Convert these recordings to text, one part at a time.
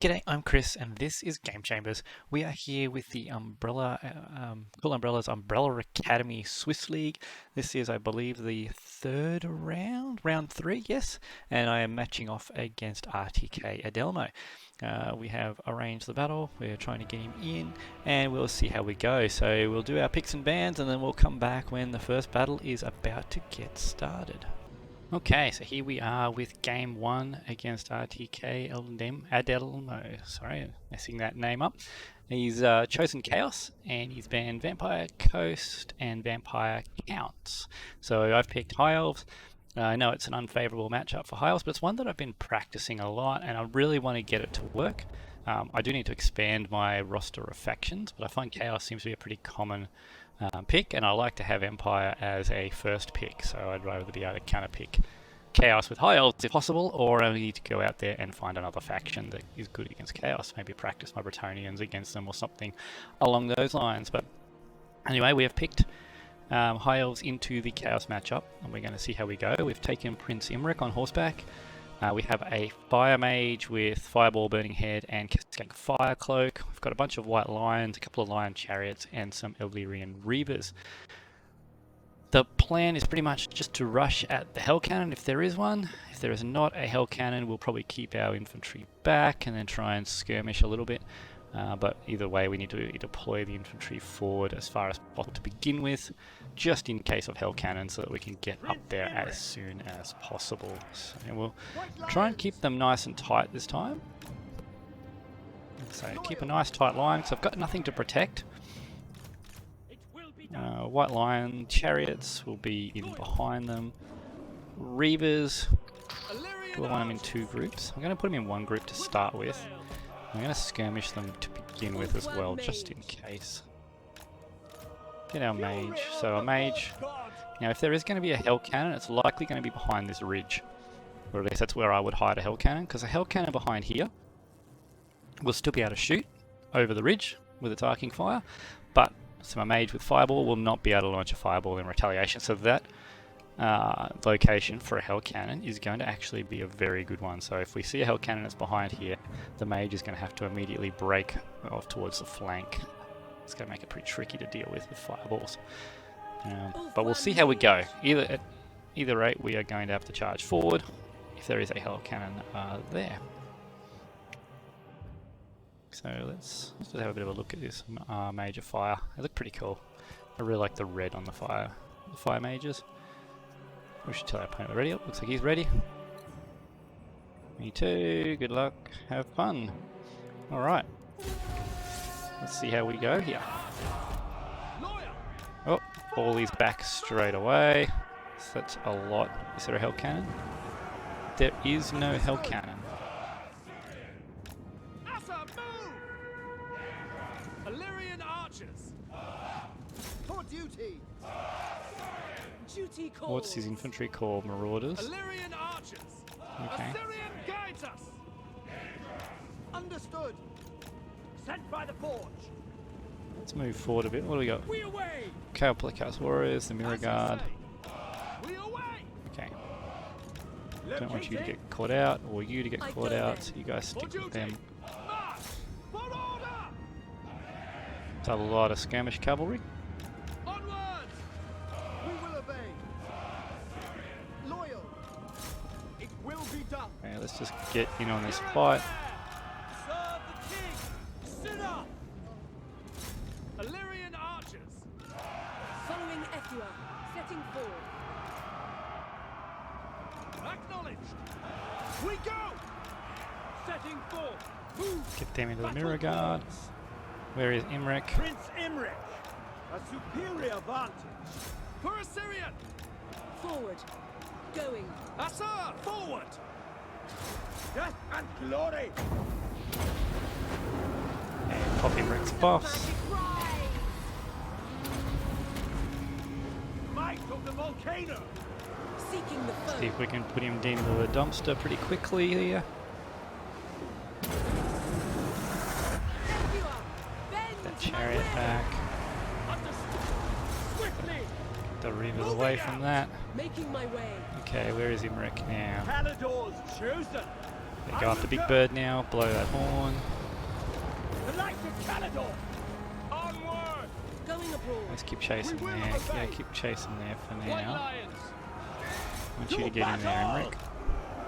G'day, I'm Chris, and this is Game Chambers. We are here with the Cool Umbrellas Umbrella Academy Swiss League. This is, I believe, the third round 3, yes, and I am matching off against RTK Adelmo. We have arranged the battle, we're trying to get him in, and we'll see how we go. So we'll do our picks and bans, and then we'll come back when the first battle is about to get started. Okay, so here we are with game 1 against RTK Adelmo. Sorry, I'm messing that name up. He's chosen Chaos, and he's banned Vampire Coast and Vampire Counts. So I've picked High Elves. I know it's an unfavourable matchup for High Elves, but it's one that I've been practicing a lot, and I really want to get it to work. I do need to expand my roster of factions, but I find Chaos seems to be a pretty common pick, and I like to have Empire as a first pick, so I'd rather be able to counter pick Chaos with High Elves if possible, or I need to go out there and find another faction that is good against Chaos, maybe practice my Bretonnians against them or something along those lines. But anyway, we have picked High Elves into the Chaos matchup, and we're going to see how we go. We've taken Prince Imrik on horseback. We have a Fire Mage with Fireball, Burning Head, and Cascading Fire Cloak. We've got a bunch of White Lions, a couple of Lion Chariots, and some Ellyrian Reavers. The plan is pretty much just to rush at the Hell Cannon if there is one. If there is not a Hell Cannon, we'll probably keep our infantry back and then try and skirmish a little bit. But either way, we need to deploy the infantry forward as far as possible to begin with, just in case of Hell Cannon, so that we can get up there as soon as possible. So we'll try and keep them nice and tight this time. So keep a nice tight line, because I've got nothing to protect. White Lion Chariots will be in behind them. Reavers, do I want them in 2 groups? I'm going to put them in 1 group to start with. I'm going to skirmish them to begin with as well, just in case. Get our mage. So a mage, now if there is going to be a Hell Cannon, it's likely going to be behind this ridge. Or at least that's where I would hide a Hell Cannon, because a Hell Cannon behind here will still be able to shoot over the ridge with its arcing fire, but so my mage with Fireball will not be able to launch a Fireball in retaliation, so that location for a Hell Cannon is going to actually be a very good one. So if we see a Hell Cannon that's behind here, the mage is going to have to immediately break off towards the flank. It's going to make it pretty tricky to deal with Fireballs. But we'll see how we go. At either rate, we are going to have to charge forward if there is a Hell Cannon there. So let's just have a bit of a look at this Mage of Fire. They look pretty cool. I really like the red on the fire mages. We should tell our opponent already. Looks like he's ready. Me too. Good luck. Have fun. Alright. Let's see how we go here. Oh, all these back straight away. So that's a lot. Is there a Hell Cannon? There is no Hell Cannon. What's his infantry called? Marauders? Okay. Understood. Sent by the forge. Let's move forward a bit. What do we got? Alkathor Warriors, the Mirror Guard. Okay. Don't want you to get caught out, or you to get caught out, so you guys stick with them. It's a lot of skirmish cavalry. Okay, let's just get in on this fight. Serve the king. Sit up. Illyrian archers. Following Ethua, setting forward. Acknowledged. We go. Setting forth. Move. Get them into the Mirror Guard. Where is Imrik? Prince Imrik. A superior vantage. For Assyrian. Forward. Going. Assar, forward. Death and glory! And pop Imrik's buffs. Might of the volcano! Seeking the foe. See if we can put him into the dumpster pretty quickly here. That chariot back. Swiftly! Get the Reavers away from that. Making my way. Okay, where is Imrik now? Palador's chosen! Okay, go after Big Bird now, blow that horn. The light of Caledor! Onward! Going abroad. Let's keep chasing there. Yeah, keep chasing there for White now. Lions! I want you to get in there, Imrik.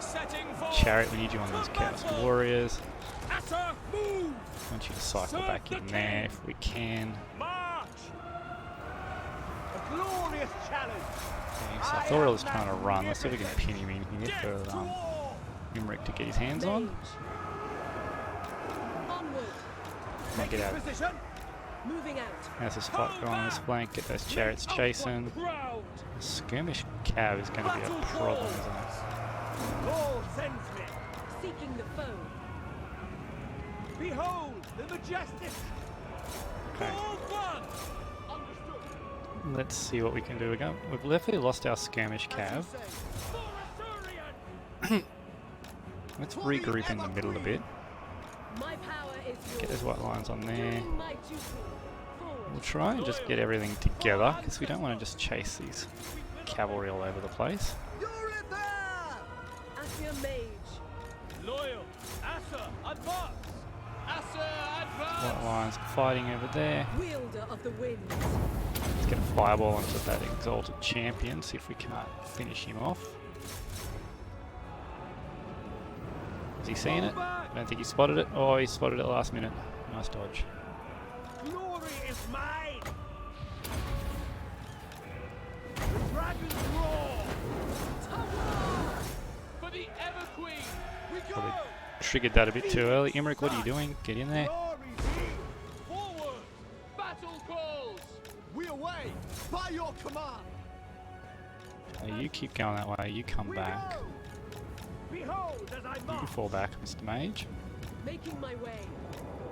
Setting forward! Chariot, we need you on those Chaos Warriors. Asser, move! I want you to cycle back in there if we can. March! A glorious challenge! Okay, Sarthoreal is trying to run. Let's see if we can pin him in here for Imrik to get his hands on. Mage. Onward. Might get out. Position! Moving out. There's this fight going on this flank. Get those chariots chasing. Crowd! Skirmish cav is going to be a problem, isn't it? Lord sends me! Seeking the foe. Behold the majestic! Okay. All one! Understood! Let's see what we can do again. We've definitely lost our skirmish cav. For Asturian! Let's regroup in the middle a bit. My power is yours. Get those white lines on there. Doing my duty. Forward. We'll try and just get everything together because we don't want to just chase these cavalry all over the place. Assia Mage. Loyal! Asser, advance! Asser, White advance! lines fighting over there. Wielder of the winds. Let's get a fireball onto that exalted champion, see if we can't finish him off. Is he seeing it? I don't think he spotted it. Oh, he spotted it last minute. Nice dodge. Glory is mine! The dragon's roar! For the Ever Queen! We go! Probably triggered that a bit too early. Imrik, what are you doing? Get in there. Glory be! Forward! Battle calls! We away! By your command! You keep going that way. You come We back. go! Behold as I You march! fall back, Mr. Mage. Making my way.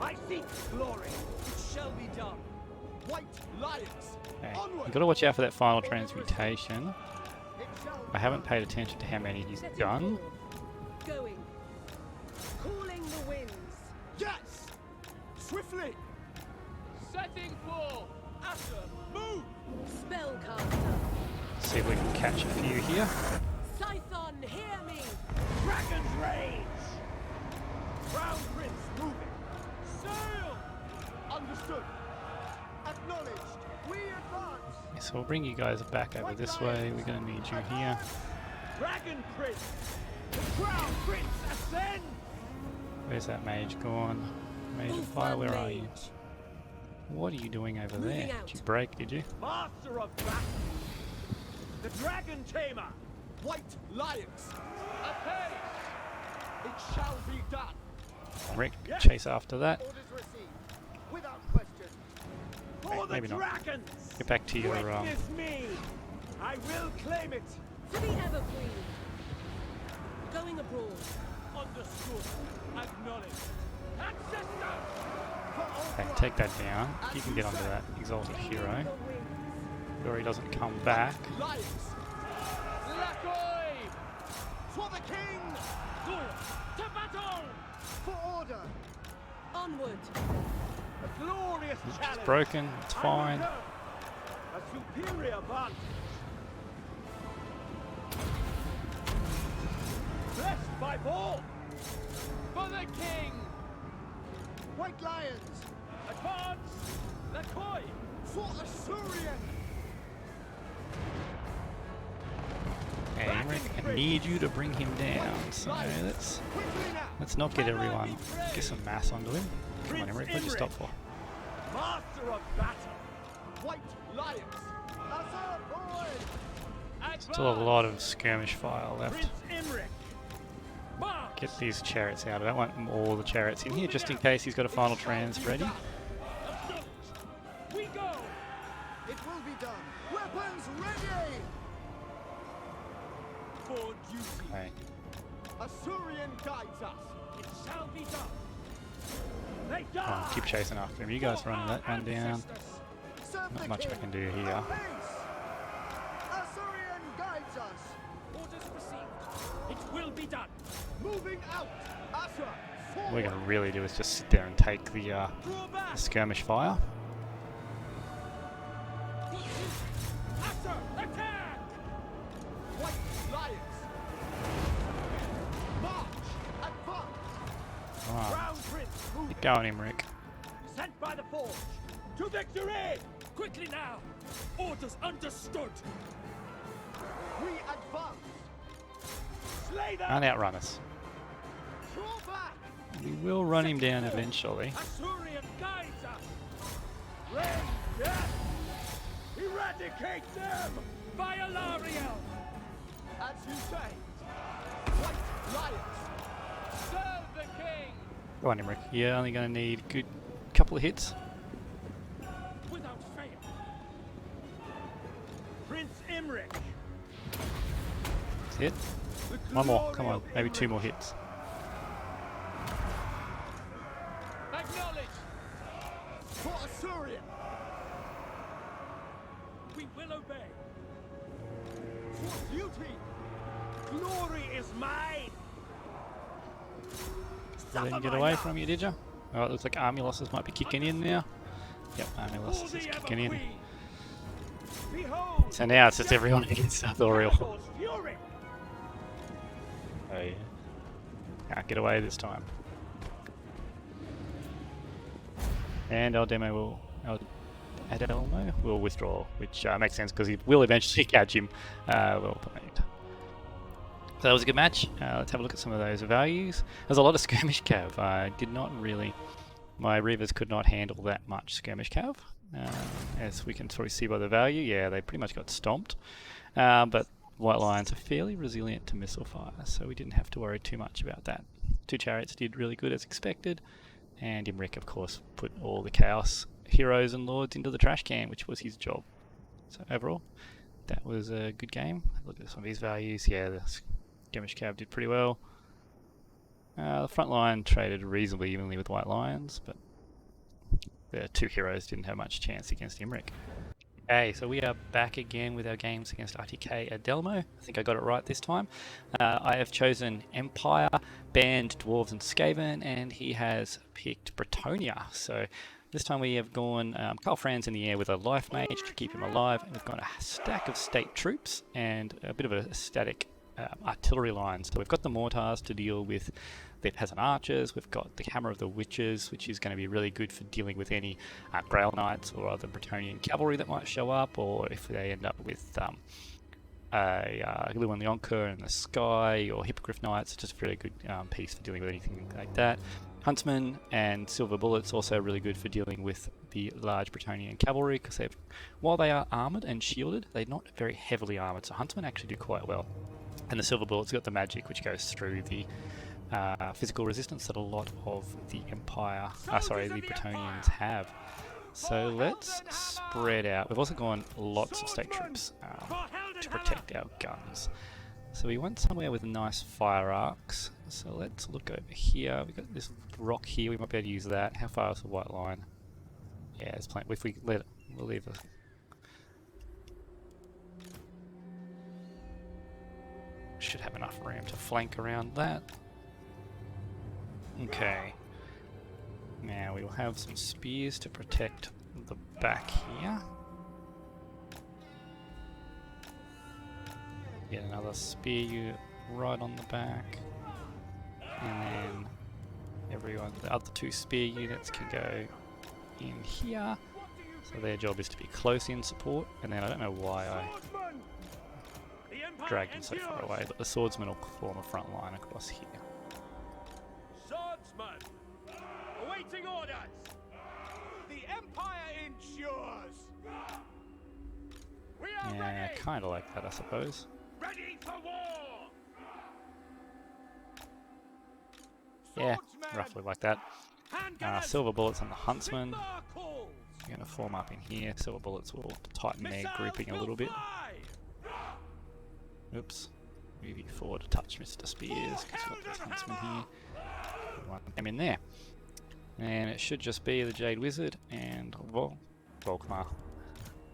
I seek glory! It shall be done! White lions! Okay. Onward! You've got to watch out for that final transmutation. It shall I haven't paid attention to how many he's Setting done. forward. Going. Calling the winds. Yes! Swiftly! Setting for Asher, move! Spellcaster. See if we can catch a few here. Scython, hear me. Dragon's rage! Crown Prince moving! Sail! Understood! Acknowledged! We advance! So we'll bring you guys back over this way. We're going to need you here. Dragon Prince! The Crown Prince ascend! Where's that mage gone? Mage of fire, where are you? What are you doing over Moving there? out. Did you break, did you? Master of battle! The Dragon Tamer! White lions! Apace! It shall be done! Rick, chase after that. Orders received, without question. For the maybe not. dragons! Get back to your Witness me! I will claim it! For the Ever Queen. Going abroad. Understood. Acknowledged. Ancestor! Okay, take that down. You can get onto that exalted hero. The winds. Or he doesn't come back. Lions! Lacoy! For the king! Loyal! To battle! For order! Onward. A glorious challenge! It's broken, it's I fine. will go. A superior advantage! Blessed by ball! For the king! White lions! Advance! Lacoy! For Asturian! Hey, Imrik, I need you to bring him down. So let's not get everyone. Get some mass onto him. Come on, Imrik, what'd you stop for? Master of battle! White lions! Asser forward! Still a lot of skirmish fire left. Prince Imrik! March! Get these chariots out. I don't want all the chariots in here, just in case he's got a final trans ready. We go! It will be done! Weapons ready! For duty! Okay. Asturian guides us! It shall be done! They Come on, die! keep chasing after him. You guys run that one down. Not much I can do here. Asturian guides us! Orders received! It will be done! Moving out! Asher, What we're going to really do is just sit there and take the draw back! skirmish fire. Asher, attack! White lions! March! Keep going, Imrik. Sent by the forge. To victory! Quickly now! Orders understood! We advance! Slay them! Can't outrun us. Draw back! We will run him down eventually. Asturian guides us! Rain death! Eradicate them! By Alariel! As you say, white lions! Serve the king! Go on, Imrik. You're only going to need a good couple of hits. Without fail! Prince Imrik! That's it. One more. Come on. Maybe 2 more hits. Acknowledge! For Assyria! We will obey! For duty! Glory is mine! I didn't get away from you, did you? Oh, it looks like army losses might be kicking in now. Yep, army losses is kicking in. Behold! So now it's just everyone against Sarthoreal. Alkathor's fury! Oh yeah. Can't get away this time. And Adelmo will withdraw, which makes sense because he will eventually catch him. Well played. So that was a good match. Let's have a look at some of those values. There's a lot of skirmish cav. I did not really... My Reavers could not handle that much skirmish cav. As we can sort of see by the value, yeah, they pretty much got stomped. But White Lions are fairly resilient to missile fire, so we didn't have to worry too much about that. 2 chariots did really good as expected, and Imrik, of course, put all the Chaos heroes and lords into the trash can, which was his job. So overall, that was a good game. Look at some of his values. Yeah, the skirmish cav did pretty well. The front line traded reasonably evenly with White Lions, but the 2 heroes didn't have much chance against Imrik. Okay, so we are back again with our games against RTK Adelmo. I think I got it right this time. I have chosen Empire, banned Dwarves and Skaven, and he has picked Bretonnia. So this time we have gone Karl Franz in the air with a life mage to keep him alive, and we've got a stack of state troops and a bit of a static artillery line. So we've got the mortars to deal with the peasant archers, we've got the hammer of the witches, which is going to be really good for dealing with any Grail Knights or other Bretonnian cavalry that might show up, or if they end up with Lou and Leonker in the sky, or Hippogriff Knights. It's just a really good piece for dealing with anything like that. Huntsmen and Silver Bullets also really good for dealing with the large Bretonnian cavalry, because while they are armoured and shielded, they're not very heavily armoured, so Huntsmen actually do quite well. And the Silver Bullets got the magic which goes through the physical resistance that a lot of the the Bretonnians have. So let's spread out. We've also gone lots of state troops to protect our guns. So we want somewhere with nice fire arcs. So let's look over here. We've got this rock here. We might be able to use that. How far is the white line? Yeah, there's plenty. If we let it, we'll leave it. Should have enough room to flank around that. Okay. Now we will have some spears to protect the back here. Get another spear unit right on the back. And then the other 2 spear units can go in here. So their job is to be close in support. And then I don't know why I dragged them so far away, but the swordsmen will form a front line across here. Swordsman, awaiting orders. The Empire ensures. We are Yeah, ready. kind of like that, I suppose. Ready for war. Yeah, Swordsman, roughly like that. handgunners, Silver Bullets and the Huntsmen Markles. are going to form up in here. Silver Bullets will tighten their Missiles grouping a will little bit. fly. Oops. Move you forward a touch, Mr. Spears, because you've got this Huntsman here. We want them in there. And it should just be the Jade Wizard and Volkmar.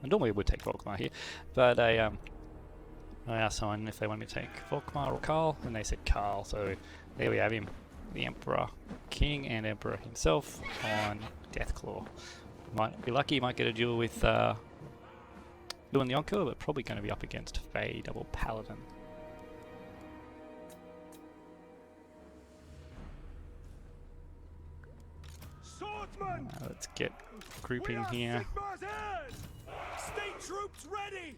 And normally it would take Volkmar here, but I asked someone if they wanted me to take Volkmar or Karl, and they said Karl, so there we have him. The Emperor King and Emperor himself on Deathclaw. Might be lucky, might get a duel with Lou and Leonker, but probably going to be up against Faye Double Paladin. Swordsman! Let's get We grouping are here. Sigmar's heirs! State troops ready!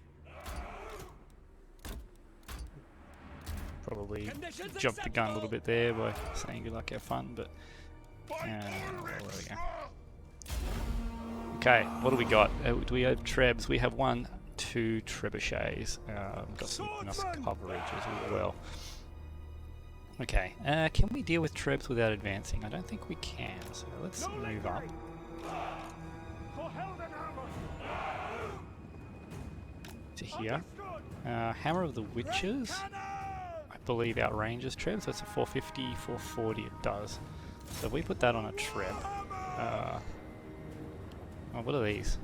Probably Conditions jumped the gun a little acceptable. bit there by saying good luck, have fun, but there we go. Okay, what do we got? Do we have trebs? We have 1, 2 trebuchets. Got some nice Swordsman! coverage as well. Okay, can we deal with trebs without advancing? I don't think we can, so let's No move up. lingering. For Heldenhammer! To here. Understood. Hammer of the Witches, I believe outranges trebs. That's a 450, 440 it does. So if we put that on a treb. Oh, what are these?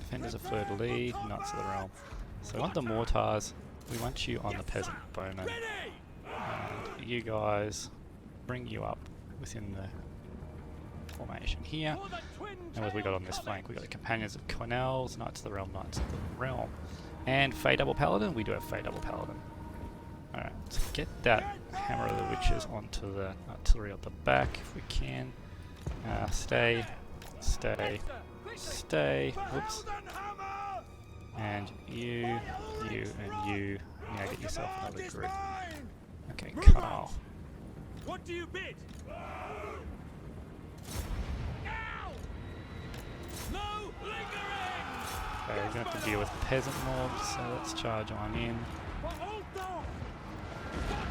Defenders of Fleur de Lis, Knights of the Realm. So we want the mortars. We want you on the peasant bowman. Ready! And you guys, bring you up within the formation here. For the twin And what have we got on this flank? We got the Companions of Cornell's, Knights of the Realm, Knights of the Realm. And Fey Double Paladin? We do have Fey Double Paladin. Alright, let's get that Hammer of the Witches onto the artillery at the back if we can. Stay, stay, stay. Whoops. Heldenhammer! And you, and you. Now get yourself another Is group. mine! Okay, Move Karl. What do you bid? Now! No lingering! Okay, we're gonna have to deal with peasant mobs, so let's charge on in. For Old Dog!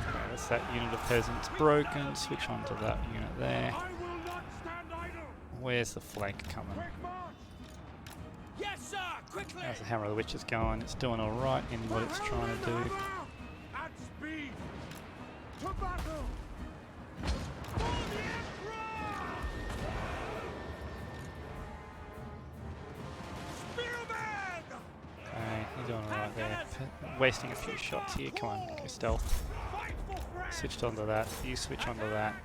Okay, that's that unit of peasants broken. Switch onto that unit there. I will not stand idle! Where's the flank coming? Quick march! Yes, sir! Quickly! How's the Hammer of the Witches going? It's doing alright in what it's trying to do. At speed! To battle! For the Emperor! Spearman! Okay, you're doing alright there. Wasting a few shots here. Come on, go stealth. Fight for France! Switched onto that. You switch onto that.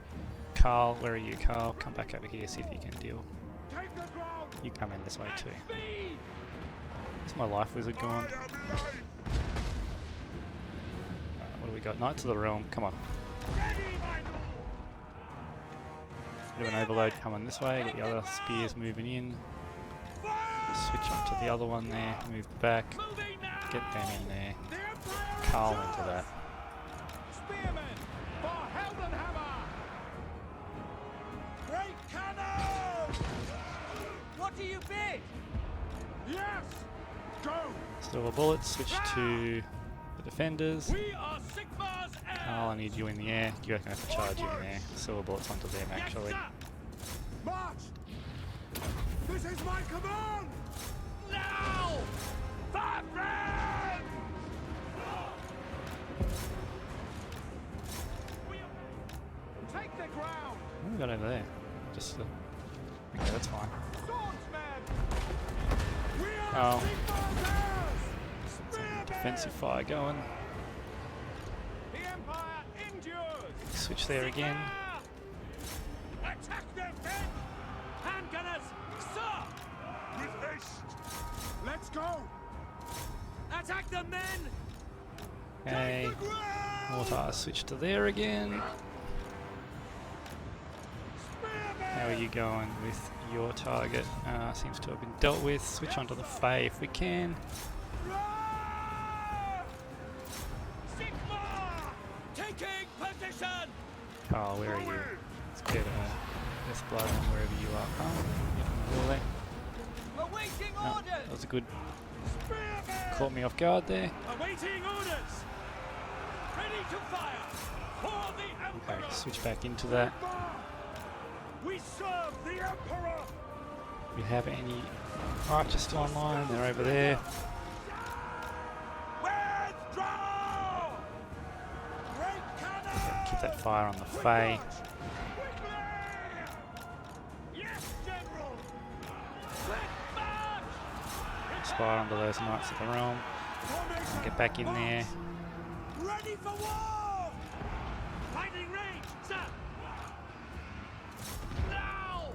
Karl, where are you, Karl? Come back over here, see if you can deal. Take the ground! You come in this way too. Speed! Is my life wizard gone? What do we got? Knights of the Realm. Come on. Ready, my lord! Bit of an overload coming this way. Get the other spears moving in. Switch onto the other one there. Move back. Moving now! Get them in there. The Emperor! Karl into that. Spearmen! For Heldenhammer! Great cannon! What do you bid? Yes! Go! Silver bullets. Switch to the defenders. We are Sigmar's heirs! Karl, I need you in the air. You're gonna have to charge you in there. Silver bullets onto them actually. Yes, sir. March! This is my command! Now! For France! Take the ground! What have we got over there? Just okay, that's fine. Swordsmen! We are Oh. Sigmar's heirs! Spearmen! Defensive fire going. The Empire endures! Switch there again. Attack their men! Hand gunners, sir! With haste! Let's go! Attack the men! Okay. Take the ground! Mortar switch to there again. Spearmen! How are you going with your target? Seems to have been dealt with. Switch onto the Fae if we can. Run! Sigmar! Taking position! Karl, where are you? Let's get this blood on wherever you are. Karl, get in the there. Awaiting No, orders! that was a good. Spearmen! Caught me off guard there. Awaiting orders! Ready to fire! For the Emperor! Okay, switch back into that. We serve the Emperor! We have any archers still online? They're over there. Withdraw! Great cannon! Keep that fire on the Fae. Quickly! Yes, General! Quick march! Fire onto those Knights of the Realm. Formation! Get back in there. Ready for war! Fighting range, sir! Now!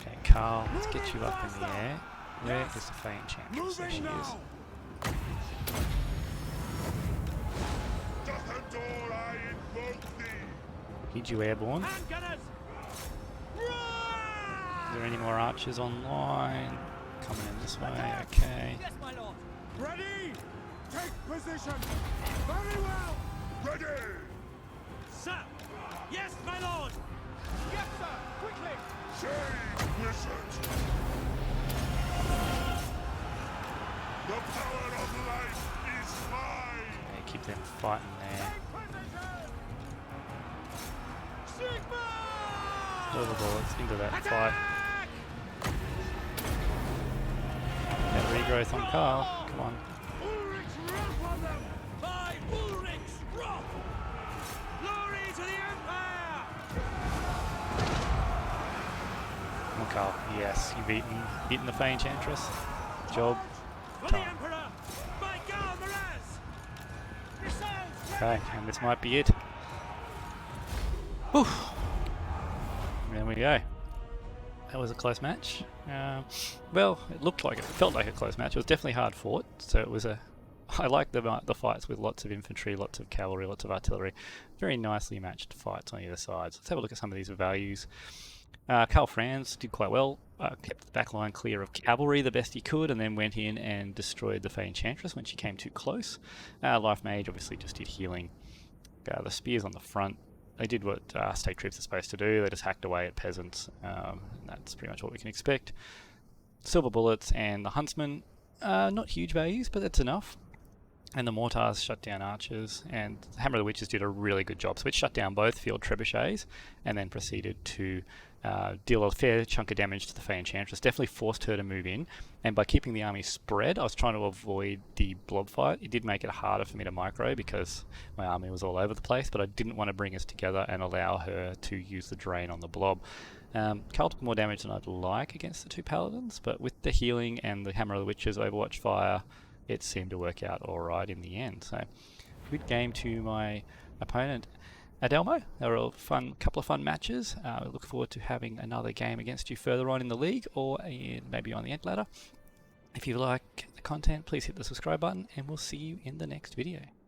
Okay, Karl, let's get you up in the air. Where is the Fae Enchantress? There she Moving is. now! Need you airborne. Hand gunners! Run! there any more archers online? Coming in this way, okay. Yes, my lord. Ready? Take position. Very well. Ready. Sir. Yes, my lord. Yes, sir. Quickly. Say, wizard. The power of life is mine. Yeah, keep them fighting there. Sigma! Silver bullets into that fight. That regrowth on Karl. Come on. Ulrich's wrath on them! By Ulrich's wrath! Glory to the Empire! Come on, Karl. Yes, you've beaten the Enchantress. Job. For the Emperor! By Karl Miraz! Missiles! Okay, and this might be it. Whew. There we go. That was a close match. Well, it looked like it felt like a close match. It was definitely hard fought. So it was a. I like the fights with lots of infantry, lots of cavalry, lots of artillery. Very nicely matched fights on either side. So let's have a look at some of these values. Karl Franz did quite well. Kept the back line clear of cavalry the best he could, and then went in and destroyed the Enchantress when she came too close. Life Mage obviously just did healing. The spears on the front. They did what state troops are supposed to do. They just hacked away at peasants. That's pretty much what we can expect. Silver bullets and the huntsman, not huge values, but that's enough. And the mortars shut down archers, and the Hammer of the Witches did a really good job. So it shut down both field trebuchets, and then proceeded to deal a fair chunk of damage to the Enchantress. Definitely forced her to move in, and by keeping the army spread, I was trying to avoid the blob fight. It did make it harder for me to micro because my army was all over the place, but I didn't want to bring us together and allow her to use the drain on the blob. Karl took more damage than I'd like against the two paladins, but with the healing and the Hammer of the Witches Overwatch fire, it seemed to work out alright in the end. So, good game to my opponent, Adelmo. They were a couple of fun matches. I look forward to having another game against you further on in the league, or maybe on the End Ladder. If you like the content, please hit the subscribe button, and we'll see you in the next video.